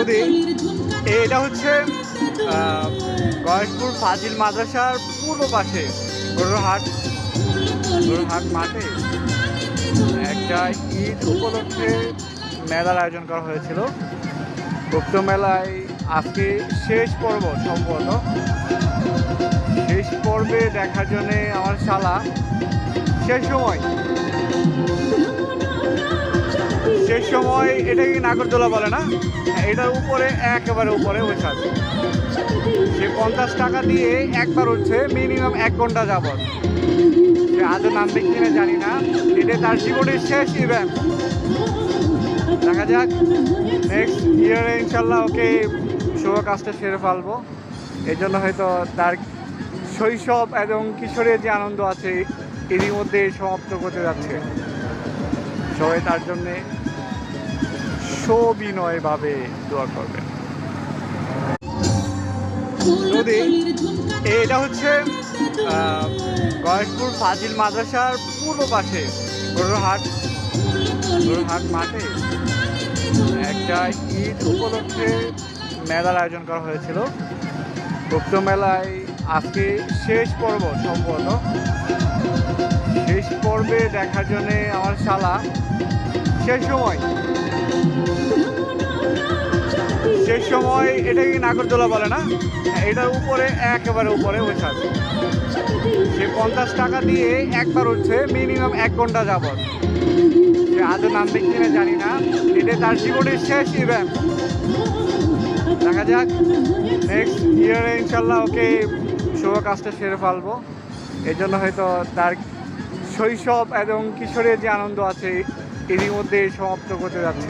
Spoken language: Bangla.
নদী। এটা হচ্ছে গয়েশপুর ফাজিল মাদ্রাসার পূর্ব পাশে গরুরহাট মাঠে একটা ঈদ উপলক্ষে মেলার আয়োজন করা হয়েছিল। উক্ত মেলায় আজকে শেষ পর্ব, সম্ভবত শেষ পর্বে দেখার জন্য আমার শালা শেষ সময় এটা কি নাগরদোলা বলে না, এটার উপরে একেবারে উপরে বসে আছে। সে 50 টাকা দিয়ে একবার উঠছে, মিনিমাম 1 ঘন্টা যাবত। সে আজও নামবে কিনা জানি না, এটা তার জীবনের শেষ ইভেন্ট। দেখা যাক নেক্সট ইয়ারে ইনশাল্লাহ ওকে শুভ কাজটা সেরে ফেলবো। এই জন্য হয়তো তার শৈশব এবং কিশোরের যে আনন্দ আছে এরই মধ্যে সমাপ্ত করতে যাচ্ছে। সবাই তার জন্যে সবিনয়ভাবে দোয়া করবেন। নদী। এটা হচ্ছে গয়েশপুর ফাজিল মাদ্রাসার পূর্ব পাশে গরুরহাট মাঠে একটা ঈদ উপলক্ষে মেলার আয়োজন করা হয়েছিল। উক্ত মেলায় আজকে শেষ পর্ব, সম্ভবত শেষ পর্বে দেখার জন্য আমার শালা শেষ সময় এটা কি নাগরদোলা বলে না, এটার উপরে একেবারে উপরে বসে আছে। সে 50 টাকা দিয়ে একবার উঠছে, মিনিমাম 1 ঘন্টা যাবত। সে আজও নামবে কিনা জানি না, এটা তার জীবনের শেষ ইভেন্ট। দেখা যাক নেক্সট ইয়ারে ইনশাল্লাহ ওকে শুভ কাজটা সেরে ফেলবো। এই জন্য হয়তো তার শৈশব এবং কিশোরের যে আনন্দ আছে এরই মধ্যে সমাপ্ত করতে যাচ্ছে।